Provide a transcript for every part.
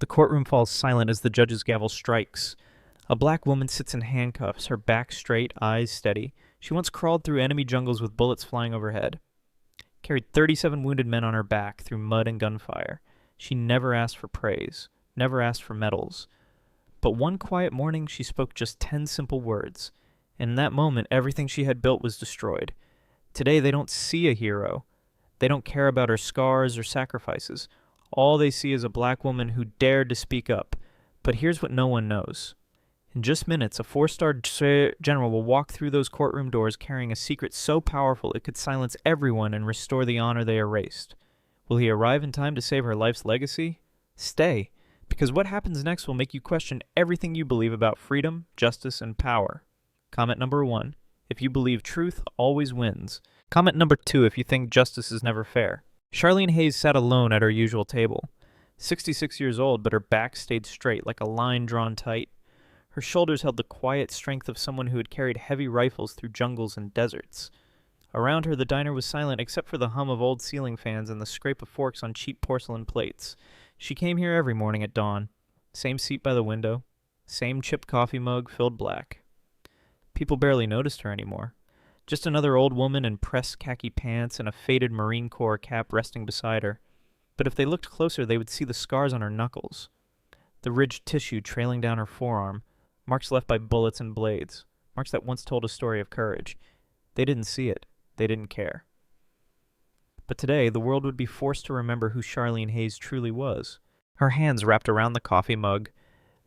The courtroom falls silent as the judge's gavel strikes. A black woman sits in handcuffs, her back straight, eyes steady. She once crawled through enemy jungles with bullets flying overhead. Carried 37 wounded men on her back through mud and gunfire. She never asked for praise, never asked for medals. But one quiet morning she spoke just 10 simple words. And in that moment, everything she had built was destroyed. Today they don't see a hero. They don't care about her scars or sacrifices. All they see is a black woman who dared to speak up. But here's what no one knows. In just minutes, a 4-star general will walk through those courtroom doors carrying a secret so powerful it could silence everyone and restore the honor they erased. Will he arrive in time to save her life's legacy? Stay, because what happens next will make you question everything you believe about freedom, justice, and power. Comment number 1. If you believe truth always wins. Comment number 2 if you think justice is never fair. Charlene Hayes sat alone at her usual table. 66 years old, but her back stayed straight like a line drawn tight. Her shoulders held the quiet strength of someone who had carried heavy rifles through jungles and deserts. Around her, the diner was silent except for the hum of old ceiling fans and the scrape of forks on cheap porcelain plates. She came here every morning at dawn. Same seat by the window. Same chipped coffee mug filled black. People barely noticed her anymore. Just another old woman in pressed khaki pants and a faded Marine Corps cap resting beside her. But if they looked closer, they would see the scars on her knuckles. The ridged tissue trailing down her forearm. Marks left by bullets and blades. Marks that once told a story of courage. They didn't see it. They didn't care. But today, the world would be forced to remember who Charlene Hayes truly was. Her hands wrapped around the coffee mug.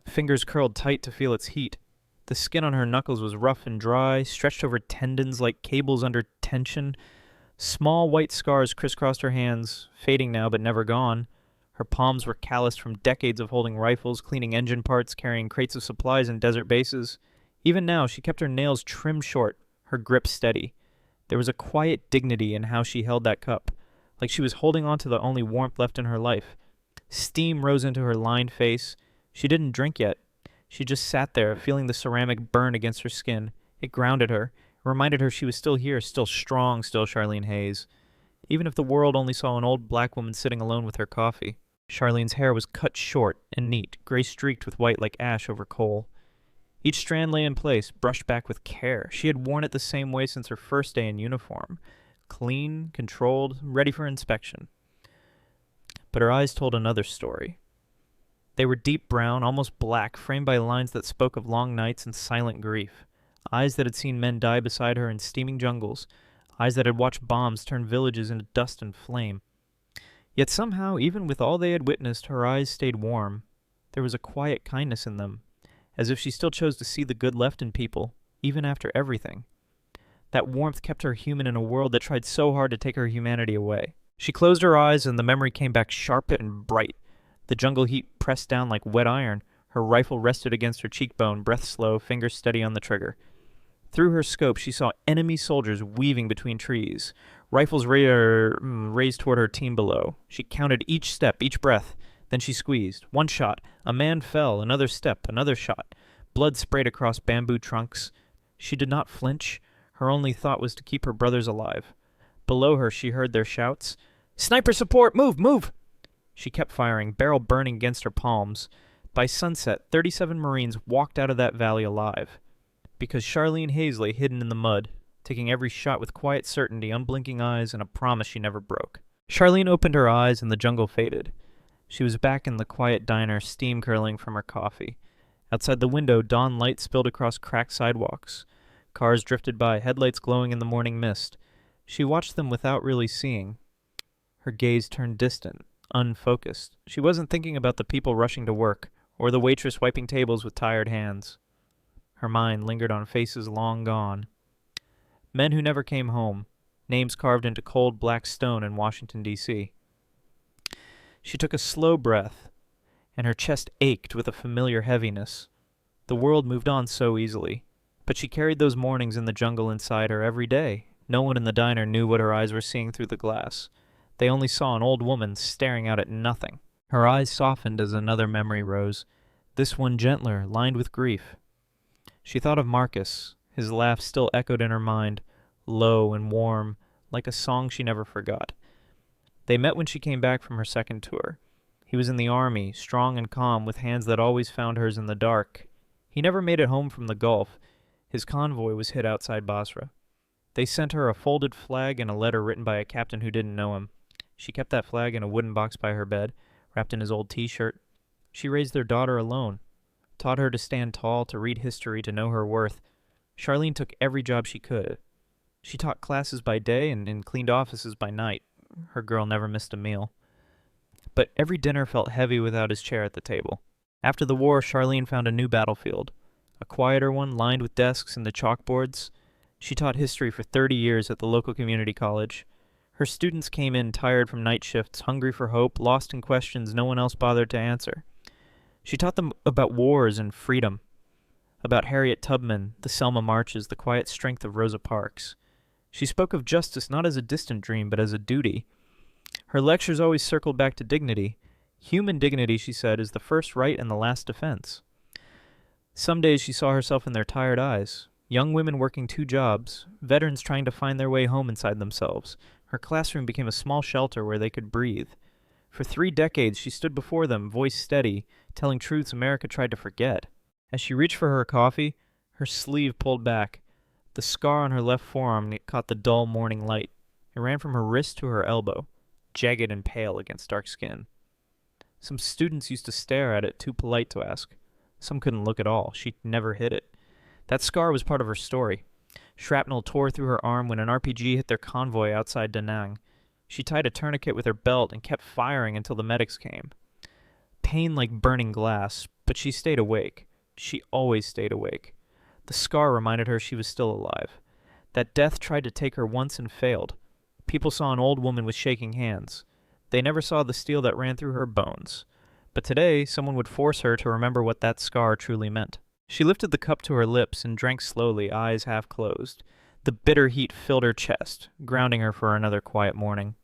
Fingers curled tight to feel its heat. The skin on her knuckles was rough and dry, stretched over tendons like cables under tension. Small white scars crisscrossed her hands, fading now but never gone. Her palms were calloused from decades of holding rifles, cleaning engine parts, carrying crates of supplies in desert bases. Even now, she kept her nails trimmed short, her grip steady. There was a quiet dignity in how she held that cup, like she was holding on to the only warmth left in her life. Steam rose into her lined face. She didn't drink yet. She just sat there, feeling the ceramic burn against her skin. It grounded her, reminded her she was still here, still strong, still Charlene Hayes. Even if the world only saw an old black woman sitting alone with her coffee. Charlene's hair was cut short and neat, gray-streaked with white like ash over coal. Each strand lay in place, brushed back with care. She had worn it the same way since her first day in uniform. Clean, controlled, ready for inspection. But her eyes told another story. They were deep brown, almost black, framed by lines that spoke of long nights and silent grief. Eyes that had seen men die beside her in steaming jungles. Eyes that had watched bombs turn villages into dust and flame. Yet somehow, even with all they had witnessed, her eyes stayed warm. There was a quiet kindness in them, as if she still chose to see the good left in people, even after everything. That warmth kept her human in a world that tried so hard to take her humanity away. She closed her eyes and the memory came back sharp and bright. The jungle heat pressed down like wet iron. Her rifle rested against her cheekbone, breath slow, fingers steady on the trigger. Through her scope, she saw enemy soldiers weaving between trees, rifles raised toward her team below. She counted each step, each breath. Then she squeezed. One shot. A man fell. Another step. Another shot. Blood sprayed across bamboo trunks. She did not flinch. Her only thought was to keep her brothers alive. Below her, she heard their shouts. "Sniper support! Move! Move!" She kept firing, barrel burning against her palms. By sunset, 37 Marines walked out of that valley alive. Because Charlene Hayes lay hidden in the mud, taking every shot with quiet certainty, unblinking eyes, and a promise she never broke. Charlene opened her eyes and the jungle faded. She was back in the quiet diner, steam curling from her coffee. Outside the window, dawn light spilled across cracked sidewalks. Cars drifted by, headlights glowing in the morning mist. She watched them without really seeing. Her gaze turned distant, unfocused. She wasn't thinking about the people rushing to work, or the waitress wiping tables with tired hands. Her mind lingered on faces long gone. Men who never came home, names carved into cold black stone in Washington, D.C. She took a slow breath, and her chest ached with a familiar heaviness. The world moved on so easily, but she carried those mornings in the jungle inside her every day. No one in the diner knew what her eyes were seeing through the glass. They only saw an old woman staring out at nothing. Her eyes softened as another memory rose, this one gentler, lined with grief. She thought of Marcus. His laugh still echoed in her mind, low and warm, like a song she never forgot. They met when she came back from her second tour. He was in the army, strong and calm, with hands that always found hers in the dark. He never made it home from the Gulf. His convoy was hid outside Basra. They sent her a folded flag and a letter written by a captain who didn't know him. She kept that flag in a wooden box by her bed, wrapped in his old t-shirt. She raised their daughter alone, taught her to stand tall, to read history, to know her worth. Charlene took every job she could. She taught classes by day and cleaned offices by night. Her girl never missed a meal. But every dinner felt heavy without his chair at the table. After the war, Charlene found a new battlefield, a quieter one lined with desks and the chalkboards. She taught history for 30 years at the local community college. Her students came in tired from night shifts, hungry for hope, lost in questions no one else bothered to answer. She taught them about wars and freedom, about Harriet Tubman, the Selma marches, the quiet strength of Rosa Parks. She spoke of justice not as a distant dream, but as a duty. Her lectures always circled back to dignity. Human dignity, she said, is the first right and the last defense. Some days she saw herself in their tired eyes. Young women working 2 jobs, veterans trying to find their way home inside themselves. Her classroom became a small shelter where they could breathe. For 3 decades she stood before them, voice steady, telling truths America tried to forget. As she reached for her coffee, her sleeve pulled back. The scar on her left forearm caught the dull morning light. It ran from her wrist to her elbow, jagged and pale against dark skin. Some students used to stare at it, too polite to ask. Some couldn't look at all. She never hid it. That scar was part of her story. Shrapnel tore through her arm when an RPG hit their convoy outside Da Nang. She tied a tourniquet with her belt and kept firing until the medics came. Pain like burning glass, but she stayed awake. She always stayed awake. The scar reminded her she was still alive. That death tried to take her once and failed. People saw an old woman with shaking hands. They never saw the steel that ran through her bones. But today, someone would force her to remember what that scar truly meant. She lifted the cup to her lips and drank slowly, eyes half closed. The bitter heat filled her chest, grounding her for another quiet morning.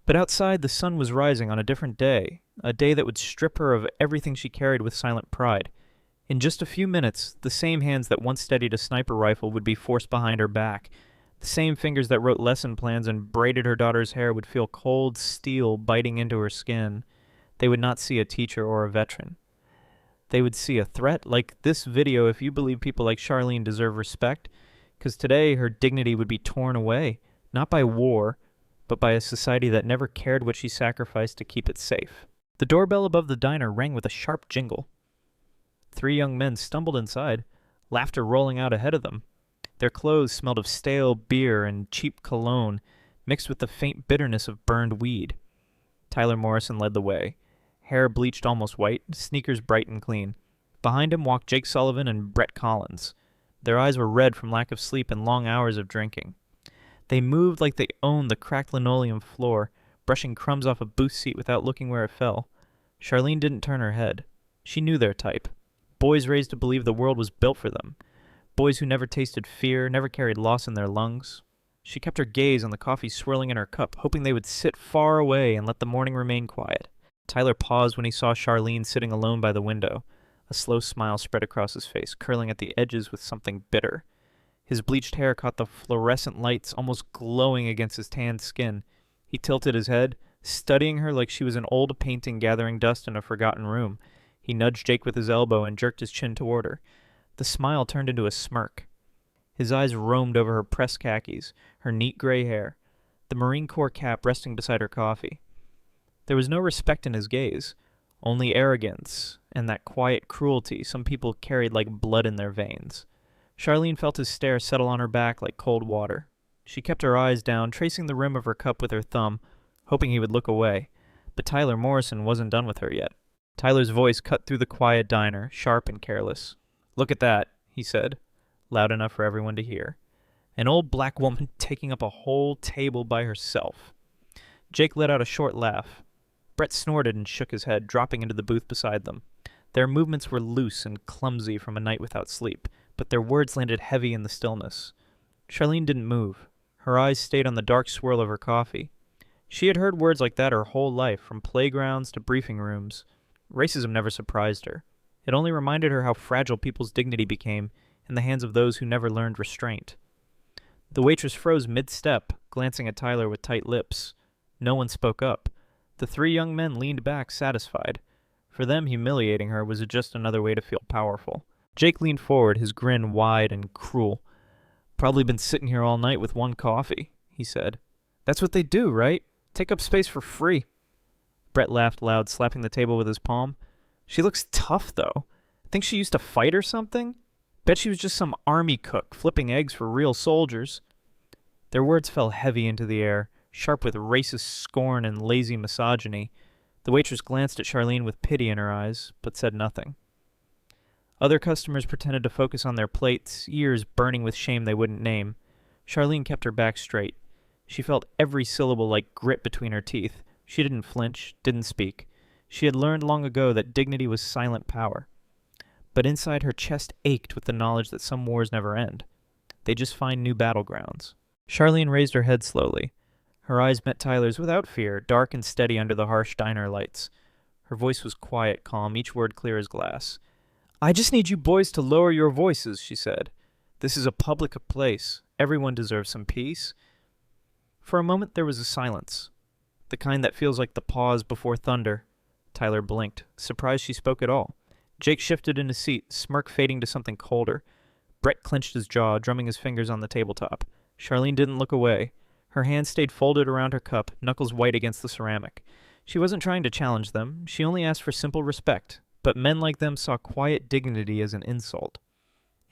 But outside, the sun was rising on a different day, a day that would strip her of everything she carried with silent pride. In just a few minutes, the same hands that once steadied a sniper rifle would be forced behind her back. The same fingers that wrote lesson plans and braided her daughter's hair would feel cold steel biting into her skin. They would not see a teacher or a veteran. They would see a threat like this video if you believe people like Charlene deserve respect, because today her dignity would be torn away, not by war, but by a society that never cared what she sacrificed to keep it safe. The doorbell above the diner rang with a sharp jingle. 3 young men stumbled inside, laughter rolling out ahead of them. Their clothes smelled of stale beer and cheap cologne, mixed with the faint bitterness of burned weed. Tyler Morrison led the way. Hair bleached almost white, sneakers bright and clean. Behind him walked Jake Sullivan and Brett Collins. Their eyes were red from lack of sleep and long hours of drinking. They moved like they owned the cracked linoleum floor, brushing crumbs off a booth seat without looking where it fell. Charlene didn't turn her head. She knew their type. Boys raised to believe the world was built for them. Boys who never tasted fear, never carried loss in their lungs. She kept her gaze on the coffee swirling in her cup, hoping they would sit far away and let the morning remain quiet. Tyler paused when he saw Charlene sitting alone by the window. A slow smile spread across his face, curling at the edges with something bitter. His bleached hair caught the fluorescent lights, almost glowing against his tanned skin. He tilted his head, studying her like she was an old painting gathering dust in a forgotten room. He nudged Jake with his elbow and jerked his chin toward her. The smile turned into a smirk. His eyes roamed over her pressed khakis, her neat gray hair, the Marine Corps cap resting beside her coffee. There was no respect in his gaze, only arrogance and that quiet cruelty some people carried like blood in their veins. Charlene felt his stare settle on her back like cold water. She kept her eyes down, tracing the rim of her cup with her thumb, hoping he would look away. But Tyler Morrison wasn't done with her yet. Tyler's voice cut through the quiet diner, sharp and careless. "Look at that," he said, loud enough for everyone to hear. An old black woman taking up a whole table by herself. Jake let out a short laugh. Brett snorted and shook his head, dropping into the booth beside them. Their movements were loose and clumsy from a night without sleep, but their words landed heavy in the stillness. Charlene didn't move. Her eyes stayed on the dark swirl of her coffee. She had heard words like that her whole life, from playgrounds to briefing rooms. Racism never surprised her. It only reminded her how fragile people's dignity became in the hands of those who never learned restraint. The waitress froze mid-step, glancing at Tyler with tight lips. No one spoke up. The three young men leaned back, satisfied. For them, humiliating her was just another way to feel powerful. Jake leaned forward, his grin wide and cruel. "Probably been sitting here all night with one coffee," he said. "That's what they do, right? Take up space for free." Brett laughed loud, slapping the table with his palm. "She looks tough, though. Think she used to fight or something? Bet she was just some army cook, flipping eggs for real soldiers." Their words fell heavy into the air, sharp with racist scorn and lazy misogyny. The waitress glanced at Charlene with pity in her eyes, but said nothing. Other customers pretended to focus on their plates, ears burning with shame they wouldn't name. Charlene kept her back straight. She felt every syllable like grit between her teeth. She didn't flinch, didn't speak. She had learned long ago that dignity was silent power. But inside her chest ached with the knowledge that some wars never end. They just find new battlegrounds. Charlene raised her head slowly. Her eyes met Tyler's without fear, dark and steady under the harsh diner lights. Her voice was quiet, calm, each word clear as glass. "I just need you boys to lower your voices," she said. "This is a public place. Everyone deserves some peace." For a moment there was a silence, the kind that feels like the pause before thunder. Tyler blinked, surprised she spoke at all. Jake shifted in his seat, smirk fading to something colder. Brett clenched his jaw, drumming his fingers on the tabletop. Charlene didn't look away. Her hands stayed folded around her cup, knuckles white against the ceramic. She wasn't trying to challenge them. She only asked for simple respect. But men like them saw quiet dignity as an insult.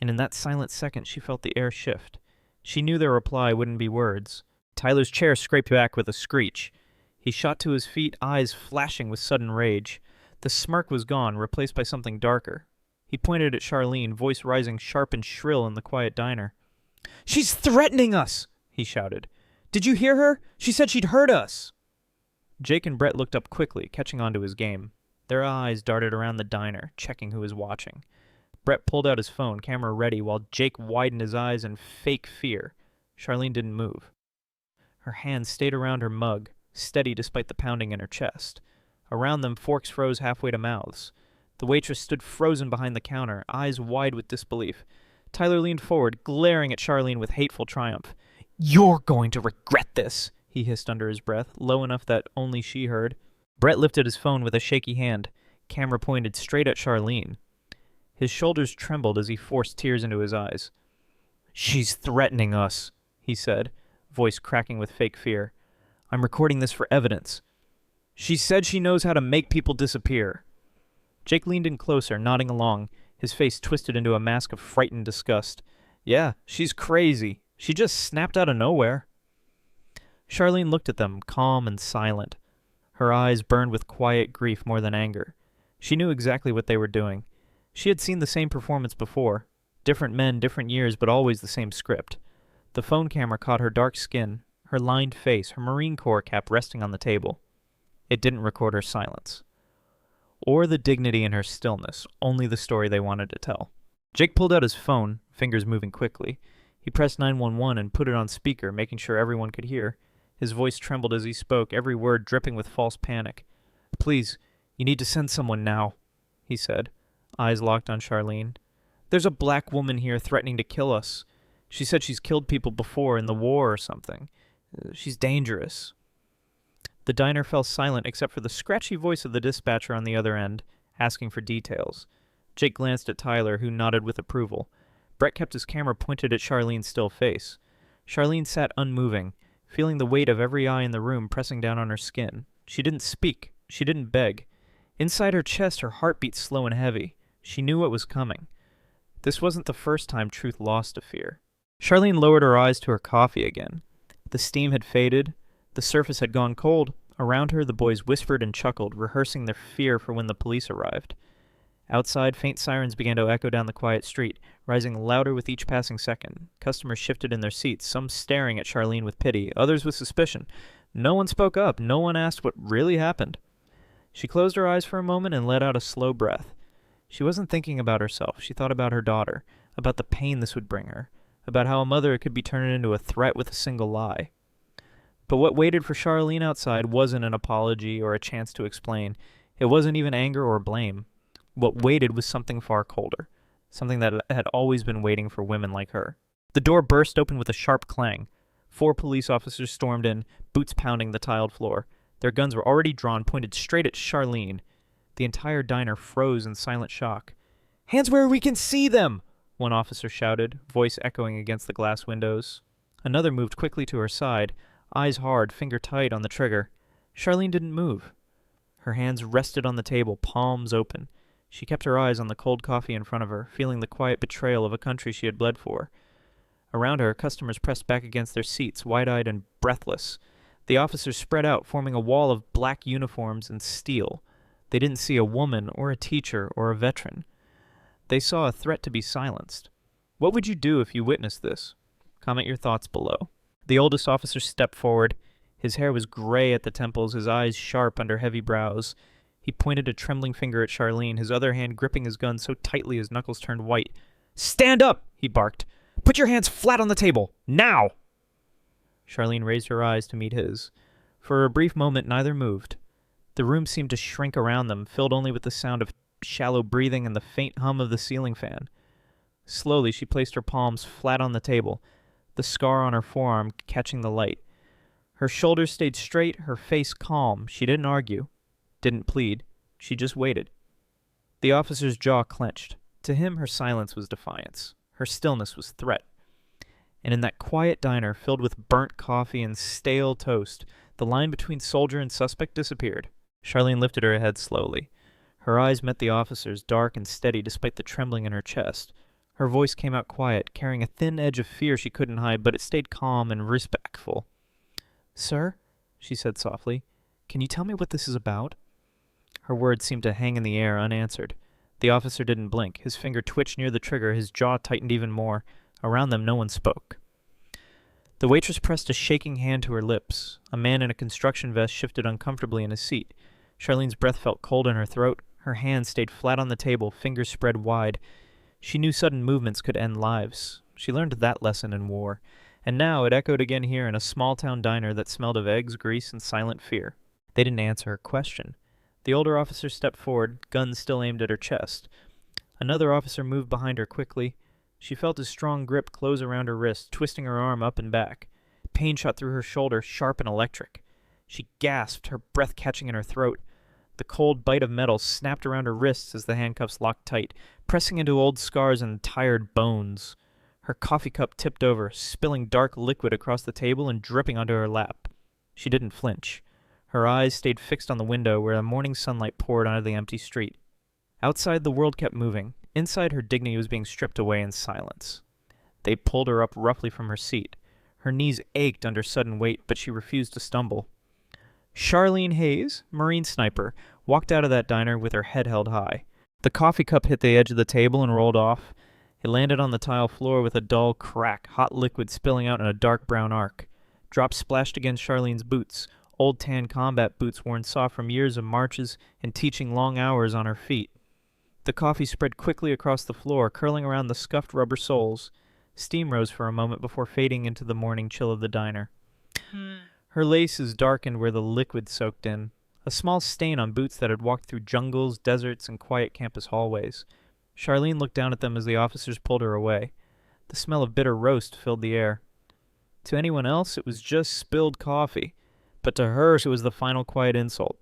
And in that silent second, she felt the air shift. She knew their reply wouldn't be words. Tyler's chair scraped back with a screech. He shot to his feet, eyes flashing with sudden rage. The smirk was gone, replaced by something darker. He pointed at Charlene, voice rising sharp and shrill in the quiet diner. "She's threatening us!" he shouted. "Did you hear her? She said she'd hurt us!" Jake and Brett looked up quickly, catching on to his game. Their eyes darted around the diner, checking who was watching. Brett pulled out his phone, camera ready, while Jake widened his eyes in fake fear. Charlene didn't move. Her hands stayed around her mug, steady despite the pounding in her chest. Around them, forks froze halfway to mouths. The waitress stood frozen behind the counter, eyes wide with disbelief. Tyler leaned forward, glaring at Charlene with hateful triumph. "You're going to regret this," he hissed under his breath, low enough that only she heard. Brett lifted his phone with a shaky hand, camera pointed straight at Charlene. His shoulders trembled as he forced tears into his eyes. "She's threatening us," he said, voice cracking with fake fear. "I'm recording this for evidence. She said she knows how to make people disappear." Jake leaned in closer, nodding along, his face twisted into a mask of frightened disgust. "Yeah, she's crazy. She just snapped out of nowhere." Charlene looked at them, calm and silent. Her eyes burned with quiet grief more than anger. She knew exactly what they were doing. She had seen the same performance before. Different men, different years, but always the same script. The phone camera caught her dark skin, her lined face, her Marine Corps cap resting on the table. It didn't record her silence. Or the dignity in her stillness, only the story they wanted to tell. Jake pulled out his phone, fingers moving quickly. He pressed 911 and put it on speaker, making sure everyone could hear. His voice trembled as he spoke, every word dripping with false panic. "Please, you need to send someone now," he said, eyes locked on Charlene. "There's a black woman here threatening to kill us. She said she's killed people before in the war or something. She's dangerous." The diner fell silent except for the scratchy voice of the dispatcher on the other end, asking for details. Jake glanced at Tyler, who nodded with approval. Brett kept his camera pointed at Charlene's still face. Charlene sat unmoving, feeling the weight of every eye in the room pressing down on her skin. She didn't speak. She didn't beg. Inside her chest, her heart beat slow and heavy. She knew what was coming. This wasn't the first time truth lost to fear. Charlene lowered her eyes to her coffee again. The steam had faded. The surface had gone cold. Around her, the boys whispered and chuckled, rehearsing their fear for when the police arrived. Outside, faint sirens began to echo down the quiet street, rising louder with each passing second. Customers shifted in their seats, some staring at Charlene with pity, others with suspicion. No one spoke up. No one asked what really happened. She closed her eyes for a moment and let out a slow breath. She wasn't thinking about herself. She thought about her daughter, about the pain this would bring her, about how a mother could be turned into a threat with a single lie. But what waited for Charlene outside wasn't an apology or a chance to explain. It wasn't even anger or blame. What waited was something far colder, something that had always been waiting for women like her. The door burst open with a sharp clang. 4 police officers stormed in, boots pounding the tiled floor. Their guns were already drawn, pointed straight at Charlene. The entire diner froze in silent shock. "Hands where we can see them!" one officer shouted, voice echoing against the glass windows. Another moved quickly to her side, eyes hard, finger tight on the trigger. Charlene didn't move. Her hands rested on the table, palms open. She kept her eyes on the cold coffee in front of her, feeling the quiet betrayal of a country she had bled for. Around her, customers pressed back against their seats, wide-eyed and breathless. The officers spread out, forming a wall of black uniforms and steel. They didn't see a woman or a teacher or a veteran. They saw a threat to be silenced. What would you do if you witnessed this? Comment your thoughts below. The oldest officer stepped forward. His hair was gray at the temples, his eyes sharp under heavy brows. He pointed a trembling finger at Charlene, his other hand gripping his gun so tightly his knuckles turned white. "Stand up!" he barked. "Put your hands flat on the table! Now!" Charlene raised her eyes to meet his. For a brief moment, neither moved. The room seemed to shrink around them, filled only with the sound of shallow breathing and the faint hum of the ceiling fan. Slowly, she placed her palms flat on the table, the scar on her forearm catching the light. Her shoulders stayed straight, her face calm. She didn't argue, didn't plead. She just waited. The officer's jaw clenched. To him, her silence was defiance. Her stillness was threat. And in that quiet diner filled with burnt coffee and stale toast, the line between soldier and suspect disappeared. Charlene lifted her head slowly. Her eyes met the officer's, dark and steady despite the trembling in her chest. Her voice came out quiet, carrying a thin edge of fear she couldn't hide, but it stayed calm and respectful. "Sir," she said softly, "can you tell me what this is about?" Her words seemed to hang in the air, unanswered. The officer didn't blink. His finger twitched near the trigger, his jaw tightened even more. Around them, no one spoke. The waitress pressed a shaking hand to her lips. A man in a construction vest shifted uncomfortably in his seat. Charlene's breath felt cold in her throat. Her hands stayed flat on the table, fingers spread wide. She knew sudden movements could end lives. She learned that lesson in war. And now it echoed again here in a small-town diner that smelled of eggs, grease, and silent fear. They didn't answer her question. The older officer stepped forward, gun still aimed at her chest. Another officer moved behind her quickly. She felt his strong grip close around her wrist, twisting her arm up and back. Pain shot through her shoulder, sharp and electric. She gasped, her breath catching in her throat. The cold bite of metal snapped around her wrists as the handcuffs locked tight, pressing into old scars and tired bones. Her coffee cup tipped over, spilling dark liquid across the table and dripping onto her lap. She didn't flinch. Her eyes stayed fixed on the window where the morning sunlight poured onto the empty street. Outside, the world kept moving. Inside, her dignity was being stripped away in silence. They pulled her up roughly from her seat. Her knees ached under sudden weight, but she refused to stumble. Charlene Hayes, Marine sniper, walked out of that diner with her head held high. The coffee cup hit the edge of the table and rolled off. It landed on the tile floor with a dull crack, hot liquid spilling out in a dark brown arc. Drops splashed against Charlene's boots, old tan combat boots worn soft from years of marches and teaching long hours on her feet. The coffee spread quickly across the floor, curling around the scuffed rubber soles. Steam rose for a moment before fading into the morning chill of the diner. Her laces darkened where the liquid soaked in, a small stain on boots that had walked through jungles, deserts, and quiet campus hallways. Charlene looked down at them as the officers pulled her away. The smell of bitter roast filled the air. To anyone else, it was just spilled coffee, but to her it was the final quiet insult.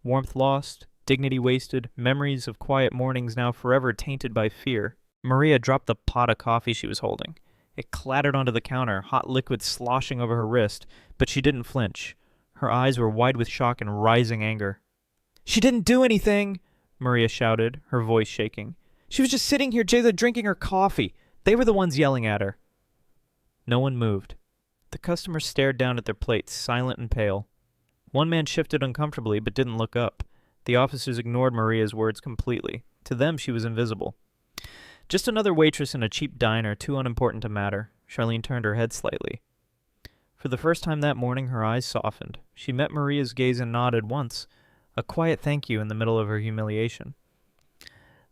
Warmth lost, dignity wasted, memories of quiet mornings now forever tainted by fear. Maria dropped the pot of coffee she was holding. It clattered onto the counter, hot liquid sloshing over her wrist, but she didn't flinch. Her eyes were wide with shock and rising anger. "She didn't do anything!" Maria shouted, her voice shaking. "She was just sitting here drinking her coffee. They were the ones yelling at her." No one moved. The customers stared down at their plates, silent and pale. One man shifted uncomfortably but didn't look up. The officers ignored Maria's words completely. To them, she was invisible. Just another waitress in a cheap diner, too unimportant to matter. Charlene turned her head slightly. For the first time that morning, her eyes softened. She met Maria's gaze and nodded once, a quiet thank you in the middle of her humiliation.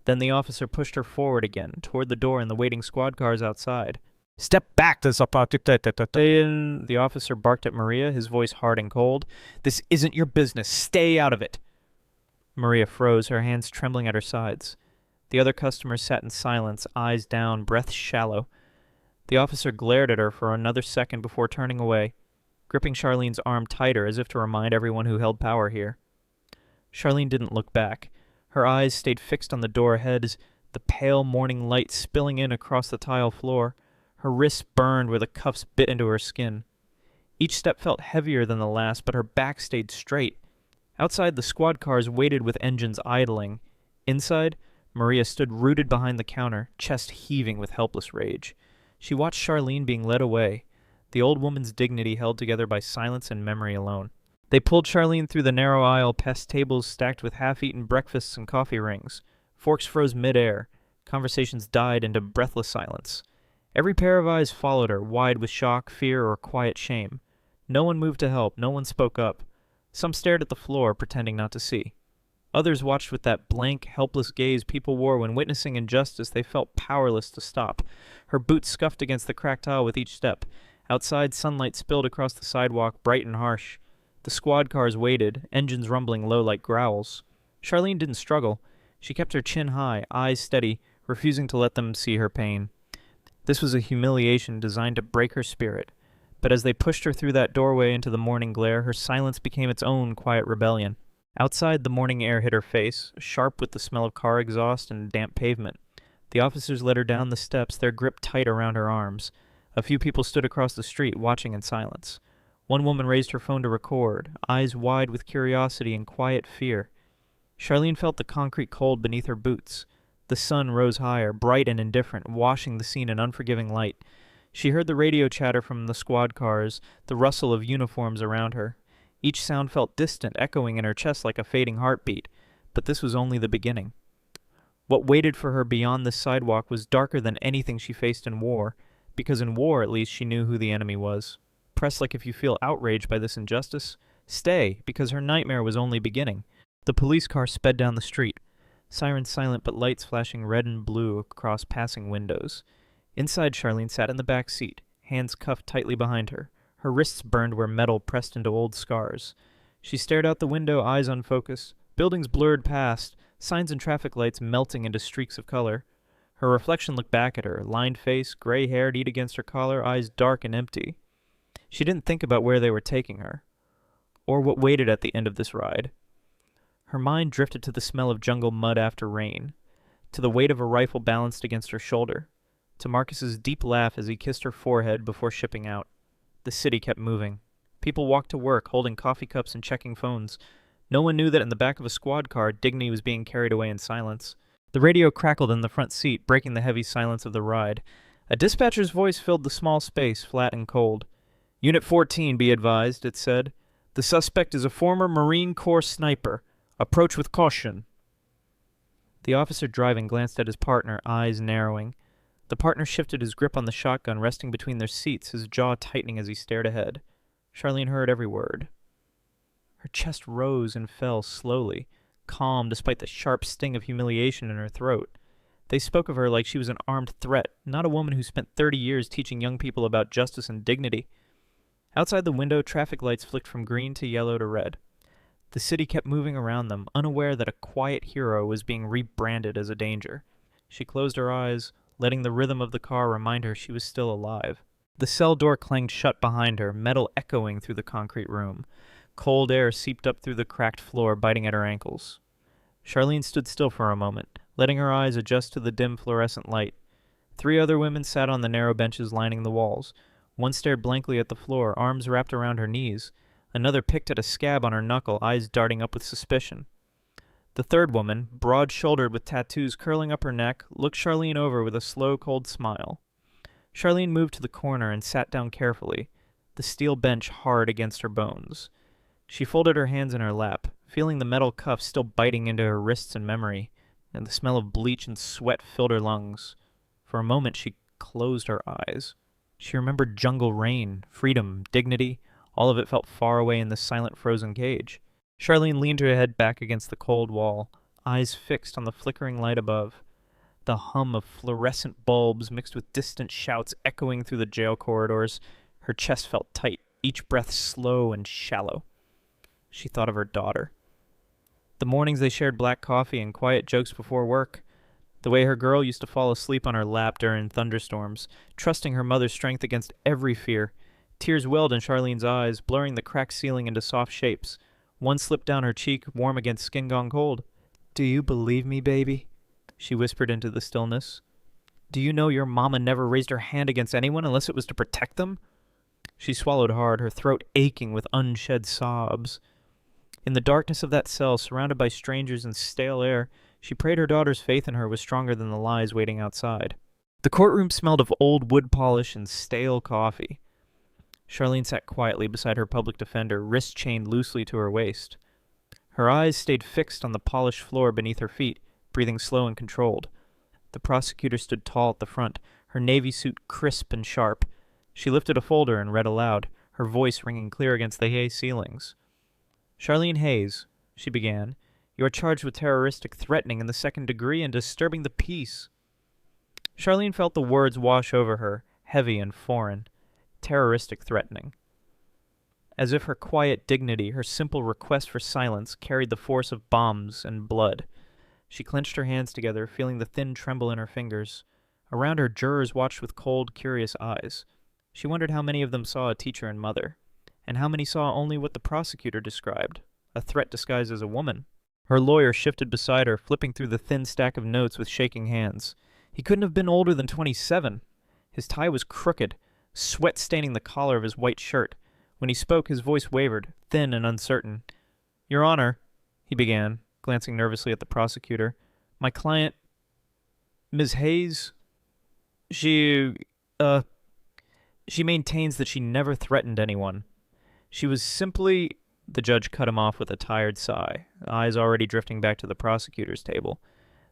Then the officer pushed her forward again, toward the door and the waiting squad cars outside. "Step back!" The officer barked at Maria, his voice hard and cold. "This isn't your business. Stay out of it!" Maria froze, her hands trembling at her sides. The other customers sat in silence, eyes down, breath shallow. The officer glared at her for another second before turning away. gripping Charlene's arm tighter as if to remind everyone who held power here. Charlene didn't look back. Her eyes stayed fixed on the door ahead as the pale morning light spilling in across the tile floor. Her wrists burned where the cuffs bit into her skin. Each step felt heavier than the last, but her back stayed straight. Outside, the squad cars waited with engines idling. Inside, Maria stood rooted behind the counter, chest heaving with helpless rage. She watched Charlene being led away, the old woman's dignity held together by silence and memory alone. They pulled Charlene through the narrow aisle past tables stacked with half-eaten breakfasts and coffee rings. Forks froze mid-air. Conversations died into breathless silence. Every pair of eyes followed her, wide with shock, fear, or quiet shame. No one moved to help. No one spoke up. Some stared at the floor, pretending not to see. Others watched with that blank, helpless gaze people wore when witnessing injustice they felt powerless to stop. Her boots scuffed against the cracked tile with each step. Outside, sunlight spilled across the sidewalk, bright and harsh. The squad cars waited, engines rumbling low like growls. Charlene didn't struggle. She kept her chin high, eyes steady, refusing to let them see her pain. This was a humiliation designed to break her spirit. But as they pushed her through that doorway into the morning glare, her silence became its own quiet rebellion. Outside, the morning air hit her face, sharp with the smell of car exhaust and damp pavement. The officers led her down the steps, their grip tight around her arms. A few people stood across the street, watching in silence. One woman raised her phone to record, eyes wide with curiosity and quiet fear. Charlene felt the concrete cold beneath her boots. The sun rose higher, bright and indifferent, washing the scene in unforgiving light. She heard the radio chatter from the squad cars, the rustle of uniforms around her. Each sound felt distant, echoing in her chest like a fading heartbeat. But this was only the beginning. What waited for her beyond this sidewalk was darker than anything she faced in war, because in war, at least, she knew who the enemy was. Press like if you feel outraged by this injustice. Stay, because her nightmare was only beginning. The police car sped down the street, sirens silent but lights flashing red and blue across passing windows. Inside, Charlene sat in the back seat, hands cuffed tightly behind her. Her wrists burned where metal pressed into old scars. She stared out the window, eyes unfocused. Buildings blurred past, signs and traffic lights melting into streaks of color. Her reflection looked back at her, lined face, gray hair kneed against her collar, eyes dark and empty. She didn't think about where they were taking her, or what waited at the end of this ride. Her mind drifted to the smell of jungle mud after rain, to the weight of a rifle balanced against her shoulder, to Marcus's deep laugh as he kissed her forehead before shipping out. The city kept moving. People walked to work, holding coffee cups and checking phones. No one knew that in the back of a squad car, dignity was being carried away in silence. The radio crackled in the front seat, breaking the heavy silence of the ride. A dispatcher's voice filled the small space, flat and cold. "Unit 14, be advised," it said. "The suspect is a former Marine Corps sniper. Approach with caution." The officer driving glanced at his partner, eyes narrowing. The partner shifted his grip on the shotgun, resting between their seats, his jaw tightening as he stared ahead. Charlene heard every word. Her chest rose and fell slowly, calm despite the sharp sting of humiliation in her throat. They spoke of her like she was an armed threat, not a woman who spent 30 years teaching young people about justice and dignity. Outside the window, traffic lights flicked from green to yellow to red. The city kept moving around them, unaware that a quiet hero was being rebranded as a danger. She closed her eyes, letting the rhythm of the car remind her she was still alive. The cell door clanged shut behind her, metal echoing through the concrete room. Cold air seeped up through the cracked floor, biting at her ankles. Charlene stood still for a moment, letting her eyes adjust to the dim fluorescent light. 3 other women sat on the narrow benches lining the walls. One stared blankly at the floor, arms wrapped around her knees. Another picked at a scab on her knuckle, eyes darting up with suspicion. The third woman, broad-shouldered with tattoos curling up her neck, looked Charlene over with a slow, cold smile. Charlene moved to the corner and sat down carefully, the steel bench hard against her bones. She folded her hands in her lap, feeling the metal cuffs still biting into her wrists and memory, and the smell of bleach and sweat filled her lungs. For a moment she closed her eyes. She remembered jungle rain, freedom, dignity. All of it felt far away in the silent frozen cage. Charlene leaned her head back against the cold wall, eyes fixed on the flickering light above. The hum of fluorescent bulbs mixed with distant shouts echoing through the jail corridors. Her chest felt tight, each breath slow and shallow. She thought of her daughter. The mornings they shared black coffee and quiet jokes before work. The way her girl used to fall asleep on her lap during thunderstorms, trusting her mother's strength against every fear. Tears welled in Charlene's eyes, blurring the cracked ceiling into soft shapes. One slipped down her cheek, warm against skin gone cold. "Do you believe me, baby?" she whispered into the stillness. "Do you know your mama never raised her hand against anyone unless it was to protect them?" She swallowed hard, her throat aching with unshed sobs. In the darkness of that cell, surrounded by strangers and stale air, she prayed her daughter's faith in her was stronger than the lies waiting outside. The courtroom smelled of old wood polish and stale coffee. Charlene sat quietly beside her public defender, wrist chained loosely to her waist. Her eyes stayed fixed on the polished floor beneath her feet, breathing slow and controlled. The prosecutor stood tall at the front, her navy suit crisp and sharp. She lifted a folder and read aloud, her voice ringing clear against the hay ceilings. "Charlene Hayes," she began, "you are charged with terroristic threatening in the 2nd degree and disturbing the peace." Charlene felt the words wash over her, heavy and foreign. Terroristic threatening. As if her quiet dignity, her simple request for silence, carried the force of bombs and blood. She clenched her hands together, feeling the thin tremble in her fingers. Around her, jurors watched with cold, curious eyes. She wondered how many of them saw a teacher and mother, and how many saw only what the prosecutor described, a threat disguised as a woman. Her lawyer shifted beside her, flipping through the thin stack of notes with shaking hands. He couldn't have been older than 27. His tie was crooked, sweat staining the collar of his white shirt. When he spoke, his voice wavered, thin and uncertain. "Your Honor," he began, glancing nervously at the prosecutor, "my client, Ms. Hayes, she maintains that she never threatened anyone. She was simply—" The judge cut him off with a tired sigh, eyes already drifting back to the prosecutor's table.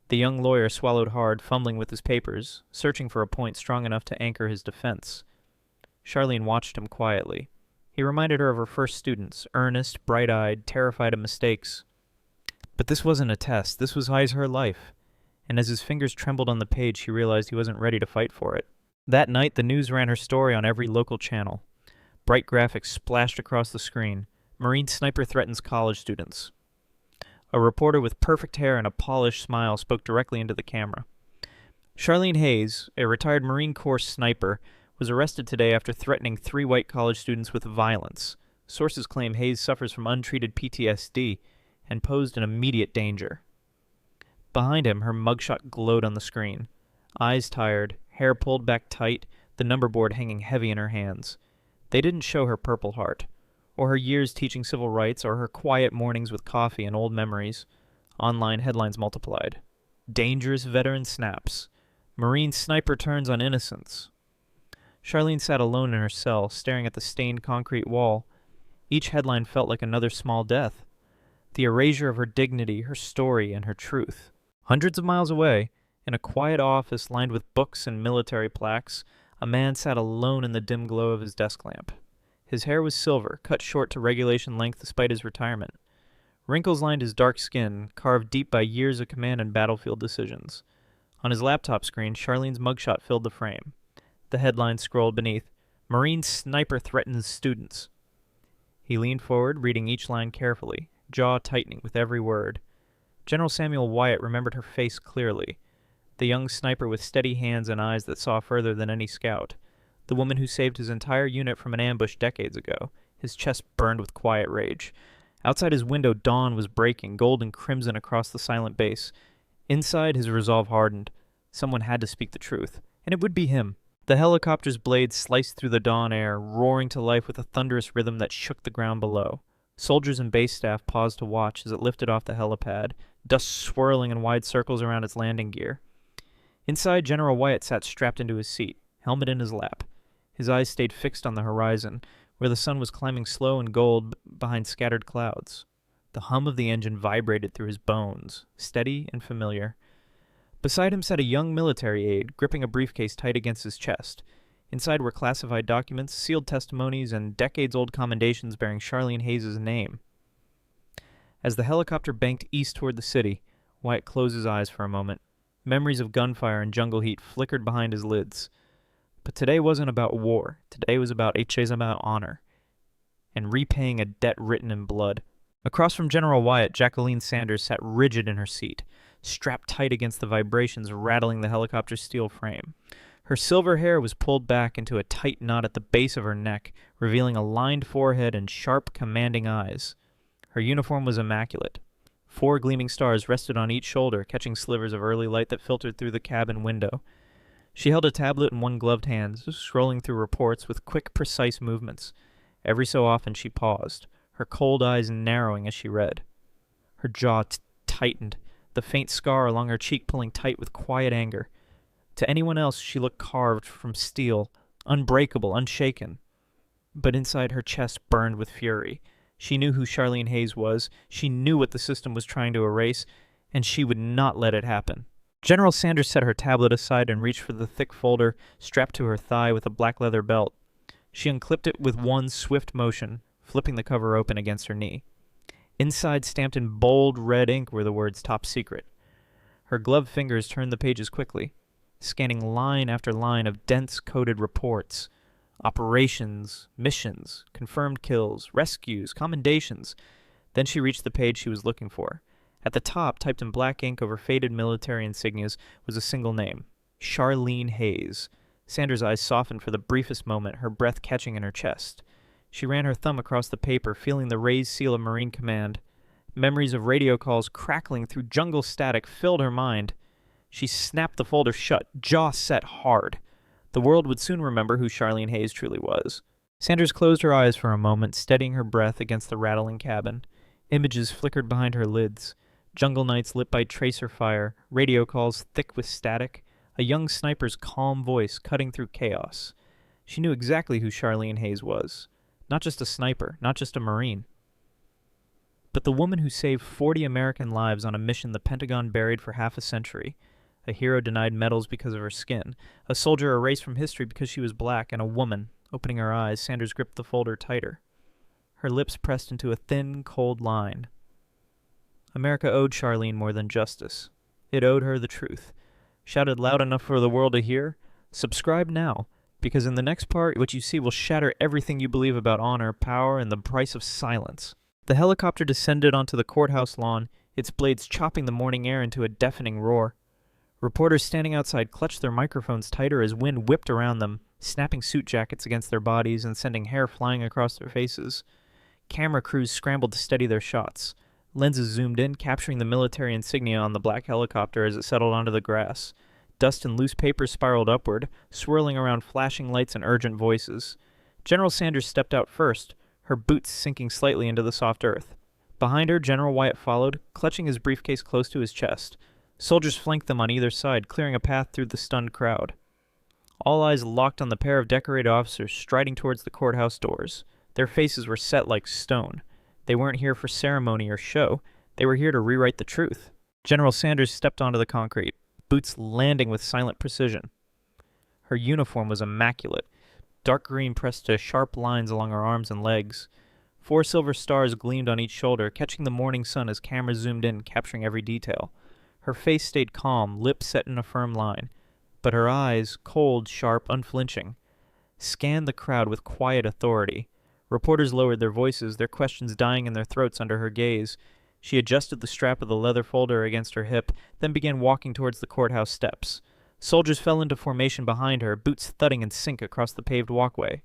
The young lawyer swallowed hard, fumbling with his papers, searching for a point strong enough to anchor his defense. Charlene watched him quietly. He reminded her of her first students, earnest, bright-eyed, terrified of mistakes. But this wasn't a test. This was her life. And as his fingers trembled on the page, she realized he wasn't ready to fight for it. That night, the news ran her story on every local channel. Bright graphics splashed across the screen. Marine sniper threatens college students. A reporter with perfect hair and a polished smile spoke directly into the camera. Charlene Hayes, a retired Marine Corps sniper, was arrested today after threatening 3 white college students with violence. Sources claim Hayes suffers from untreated PTSD and posed an immediate danger. Behind him, her mugshot glowed on the screen. Eyes tired, hair pulled back tight, the number board hanging heavy in her hands. They didn't show her Purple Heart, or her years teaching civil rights, or her quiet mornings with coffee and old memories. Online headlines multiplied. Dangerous veteran snaps. Marine sniper turns on innocents. Charlene sat alone in her cell, staring at the stained concrete wall. Each headline felt like another small death. The erasure of her dignity, her story, and her truth. Hundreds of miles away, in a quiet office lined with books and military plaques, a man sat alone in the dim glow of his desk lamp. His hair was silver, cut short to regulation length despite his retirement. Wrinkles lined his dark skin, carved deep by years of command and battlefield decisions. On his laptop screen, Charlene's mugshot filled the frame. The headline scrolled beneath, "Marine Sniper Threatens Students." He leaned forward, reading each line carefully, jaw tightening with every word. General Samuel Wyatt remembered her face clearly. The young sniper with steady hands and eyes that saw further than any scout. The woman who saved his entire unit from an ambush decades ago. His chest burned with quiet rage. Outside his window, dawn was breaking, gold and crimson across the silent base. Inside, his resolve hardened. Someone had to speak the truth, and it would be him. The helicopter's blades sliced through the dawn air, roaring to life with a thunderous rhythm that shook the ground below. Soldiers and base staff paused to watch as it lifted off the helipad, dust swirling in wide circles around its landing gear. Inside, General Wyatt sat strapped into his seat, helmet in his lap. His eyes stayed fixed on the horizon, where the sun was climbing slow and gold behind scattered clouds. The hum of the engine vibrated through his bones, steady and familiar. Beside him sat a young military aide, gripping a briefcase tight against his chest. Inside were classified documents, sealed testimonies, and decades-old commendations bearing Charlene Hayes' name. As the helicopter banked east toward the city, Wyatt closed his eyes for a moment. Memories of gunfire and jungle heat flickered behind his lids. But today wasn't about war. Today was about honor, and repaying a debt written in blood. Across from General Wyatt, Jacqueline Sanders sat rigid in her seat, strapped tight against the vibrations rattling the helicopter's steel frame. Her silver hair was pulled back into a tight knot at the base of her neck, revealing a lined forehead and sharp, commanding eyes. Her uniform was immaculate. 4 gleaming stars rested on each shoulder, catching slivers of early light that filtered through the cabin window. She held a tablet in one gloved hand, scrolling through reports with quick, precise movements. Every so often she paused, her cold eyes narrowing as she read. Her jaw tightened, the faint scar along her cheek pulling tight with quiet anger. To anyone else she looked carved from steel, unbreakable, unshaken. But inside her chest burned with fury. She knew who Charlene Hayes was, she knew what the system was trying to erase, and she would not let it happen. General Sanders set her tablet aside and reached for the thick folder strapped to her thigh with a black leather belt. She unclipped it with one swift motion, flipping the cover open against her knee. Inside, stamped in bold red ink, were the words "Top Secret." Her gloved fingers turned the pages quickly, scanning line after line of dense coded reports. Operations, missions, confirmed kills, rescues, commendations. Then she reached the page she was looking for. At the top, typed in black ink over faded military insignias, was a single name: Charlene Hayes. Sanders' eyes softened for the briefest moment, her breath catching in her chest. She ran her thumb across the paper, feeling the raised seal of Marine Command. Memories of radio calls crackling through jungle static filled her mind. She snapped the folder shut, jaw set hard. The world would soon remember who Charlene Hayes truly was. Sanders closed her eyes for a moment, steadying her breath against the rattling cabin. Images flickered behind her lids. Jungle nights lit by tracer fire, radio calls thick with static, a young sniper's calm voice cutting through chaos. She knew exactly who Charlene Hayes was. Not just a sniper, not just a Marine, but the woman who saved 40 American lives on a mission the Pentagon buried for half a century. A hero denied medals because of her skin, a soldier erased from history because she was black, and a woman. Opening her eyes, Sanders gripped the folder tighter. Her lips pressed into a thin, cold line. America owed Charlene more than justice. It owed her the truth. Shouted loud enough for the world to hear? Subscribe now, because in the next part, what you see will shatter everything you believe about honor, power, and the price of silence. The helicopter descended onto the courthouse lawn, its blades chopping the morning air into a deafening roar. Reporters standing outside clutched their microphones tighter as wind whipped around them, snapping suit jackets against their bodies and sending hair flying across their faces. Camera crews scrambled to steady their shots. Lenses zoomed in, capturing the military insignia on the black helicopter as it settled onto the grass. Dust and loose papers spiraled upward, swirling around flashing lights and urgent voices. General Sanders stepped out first, her boots sinking slightly into the soft earth. Behind her, General Wyatt followed, clutching his briefcase close to his chest. Soldiers flanked them on either side, clearing a path through the stunned crowd. All eyes locked on the pair of decorated officers striding towards the courthouse doors. Their faces were set like stone. They weren't here for ceremony or show. They were here to rewrite the truth. General Sanders stepped onto the concrete, boots landing with silent precision. Her uniform was immaculate, dark green pressed to sharp lines along her arms and legs. 4 silver stars gleamed on each shoulder, catching the morning sun as cameras zoomed in, capturing every detail. Her face stayed calm, lips set in a firm line, but her eyes, cold, sharp, unflinching, scanned the crowd with quiet authority. Reporters lowered their voices, their questions dying in their throats under her gaze. She adjusted the strap of the leather folder against her hip, then began walking towards the courthouse steps. Soldiers fell into formation behind her, boots thudding in sync across the paved walkway.